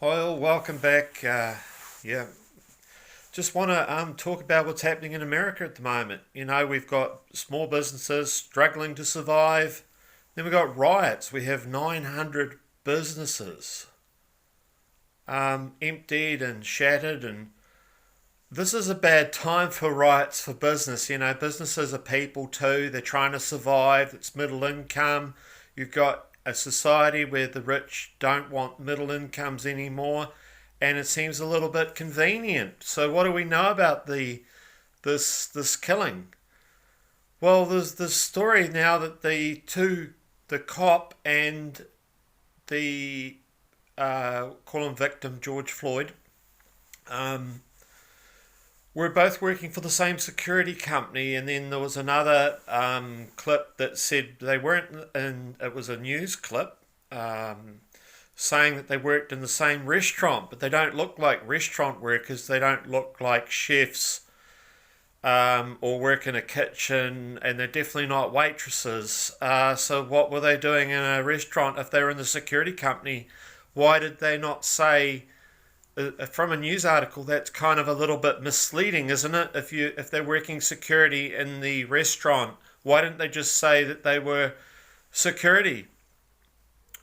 Well, welcome back. Yeah, just want to talk about what's happening in America at the moment. We've got small businesses struggling to survive. Then we've got riots. We have 900 businesses emptied and shattered, and this is a bad time for riots for business. Businesses are people too. They're trying to survive. It's middle income. You've got a society where the rich don't want middle incomes anymore, and it seems a little bit convenient. So, what do we know about this killing? Well, there's this story now that the cop and the call him victim George Floyd, um, were both working for the same security company, and then there was another clip that said they weren't in. It was a news clip saying that they worked in the same restaurant, but they don't look like restaurant workers. They don't look like chefs or work in a kitchen, and they're definitely not waitresses. So what were they doing in a restaurant if they were in the security company? Why did they not say? From a news article, that's kind of a little bit misleading, isn't it? If they're working security in the restaurant, why didn't they just say that they were security?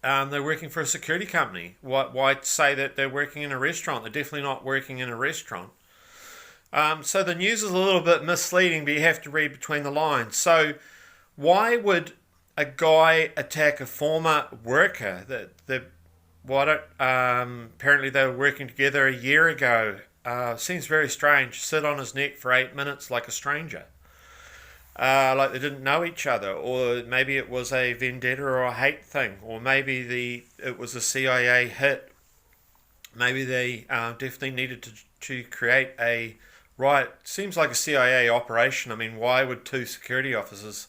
They're working for a security company. Why say that they're working in a restaurant? They're definitely not working in a restaurant. So the news is a little bit misleading, but you have to read between the lines. So why would a guy attack a former worker? Why don't apparently they were working together a year ago. Seems very strange. Sit on his neck for 8 minutes like a stranger, like they didn't know each other, or maybe it was a vendetta or a hate thing, or maybe it was a CIA hit. Maybe they definitely needed to create a riot. Seems like a CIA operation. I mean, why would two security officers?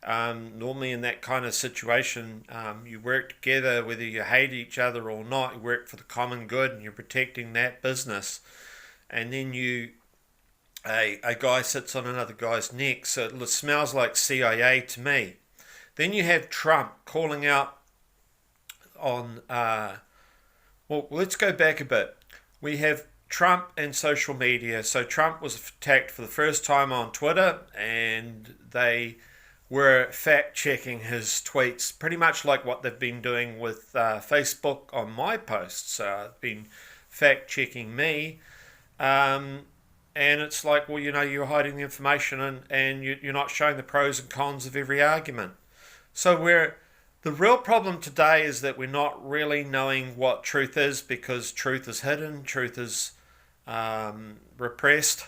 Normally in that kind of situation, you work together whether you hate each other or not. You work for the common good and you're protecting that business. And then a guy sits on another guy's neck, so it smells like CIA to me. Then you have Trump calling out on, well, let's go back a bit. We have Trump and social media. So Trump was attacked for the first time on Twitter, and they were fact-checking his tweets, pretty much like what they've been doing with Facebook on my posts. They've been fact-checking me, and it's like, well, you're hiding the information, and you're not showing the pros and cons of every argument. So the real problem today is that we're not really knowing what truth is, because truth is hidden, truth is repressed,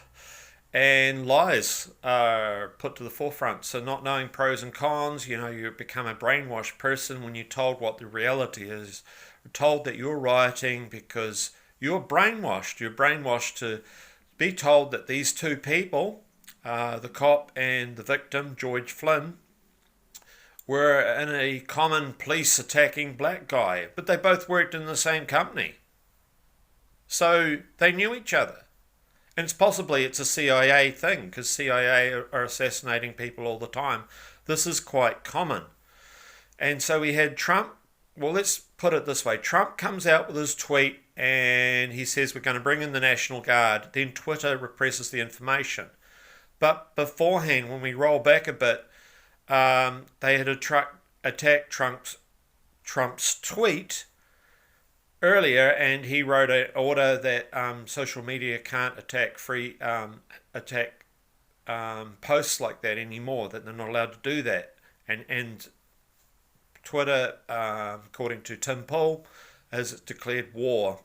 and lies are put to the forefront. So not knowing pros and cons, you become a brainwashed person when you're told what the reality is. You're told that you're rioting because you're brainwashed. You're brainwashed to be told that these two people, the cop and the victim, George Flynn, were in a common police attacking black guy, but they both worked in the same company. So they knew each other. And it's a CIA thing, because CIA are assassinating people all the time. This is quite common. And so we had Trump. Well, let's put it this way. Trump comes out with his tweet and he says we're going to bring in the National Guard. Then Twitter represses the information. But beforehand, when we roll back a bit, they had attacked Trump's tweet earlier, and he wrote an order that social media can't attack posts like that anymore, that they're not allowed to do that. And Twitter, according to Tim Pool, has declared war.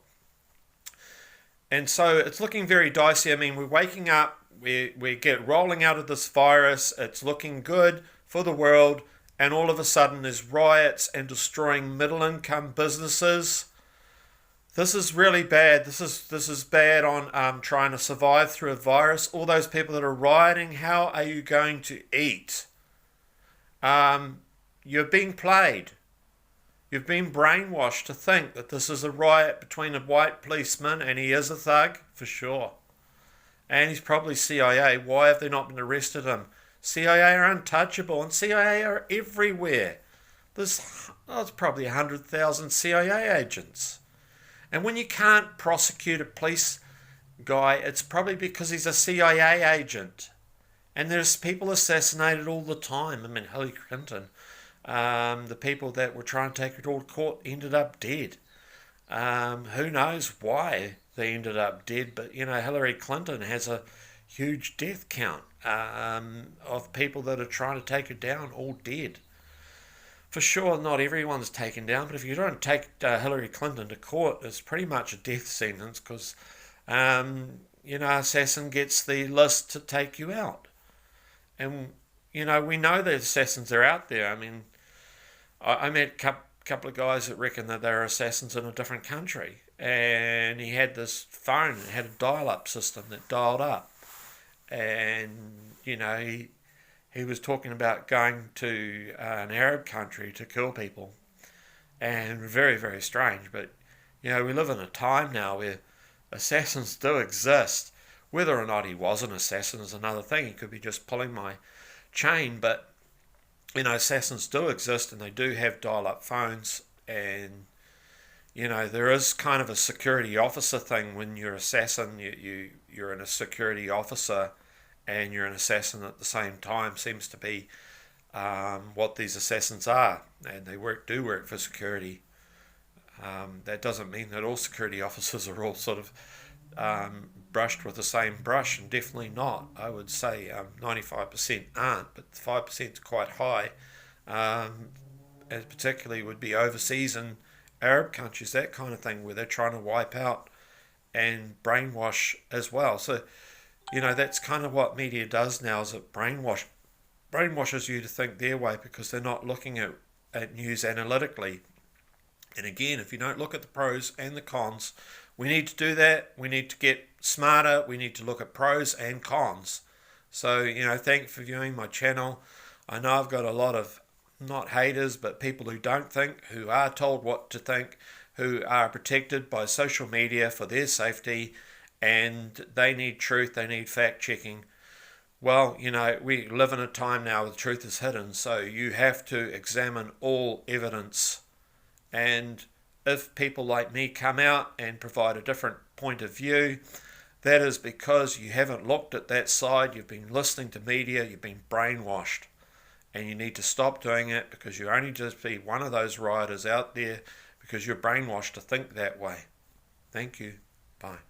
And so it's looking very dicey. I mean, we're waking up, we get rolling out of this virus, it's looking good for the world, and all of a sudden there's riots and destroying middle income businesses. This is really bad. This is bad on trying to survive through a virus. All those people that are rioting, how are you going to eat? You're being played. You've been brainwashed to think that this is a riot between a white policeman, and he is a thug, for sure. And he's probably CIA. Why have they not been arrested him? CIA are untouchable, and CIA are everywhere. There's probably 100,000 CIA agents. And when you can't prosecute a police guy, it's probably because he's a CIA agent. And there's people assassinated all the time. I mean, Hillary Clinton, the people that were trying to take her to court ended up dead. Who knows why they ended up dead, but Hillary Clinton has a huge death count of people that are trying to take her down, all dead. For sure, not everyone's taken down, but if you don't take Hillary Clinton to court, it's pretty much a death sentence because, assassin gets the list to take you out. And, we know the assassins are out there. I mean, I met a couple of guys that reckon that they're assassins in a different country. And he had this phone, it had a dial-up system that dialed up. And, he was talking about going to an Arab country to kill people. And very, very strange. But, we live in a time now where assassins do exist. Whether or not he was an assassin is another thing. He could be just pulling my chain. But, assassins do exist and they do have dial-up phones. And, there is kind of a security officer thing when you're an assassin. You're a security officer and you're an assassin at the same time. Seems to be what these assassins are. And they do work for security. That doesn't mean that all security officers are all sort of brushed with the same brush, and definitely not. I would say 95% aren't, but 5% is quite high. And particularly would be overseas in Arab countries, that kind of thing, where they're trying to wipe out and brainwash as well. So, that's kind of what media does now, is it brainwashes you to think their way because they're not looking at news analytically. And again, if you don't look at the pros and the cons, we need to do that. We need to get smarter. We need to look at pros and cons. So, thank you for viewing my channel. I know I've got a lot of, not haters, but people who don't think, who are told what to think, who are protected by social media for their safety, and they need truth, they need fact-checking. Well, we live in a time now where the truth is hidden, so you have to examine all evidence. And if people like me come out and provide a different point of view, that is because you haven't looked at that side, you've been listening to media, you've been brainwashed. And you need to stop doing it because you only just be one of those rioters out there because you're brainwashed to think that way. Thank you. Bye.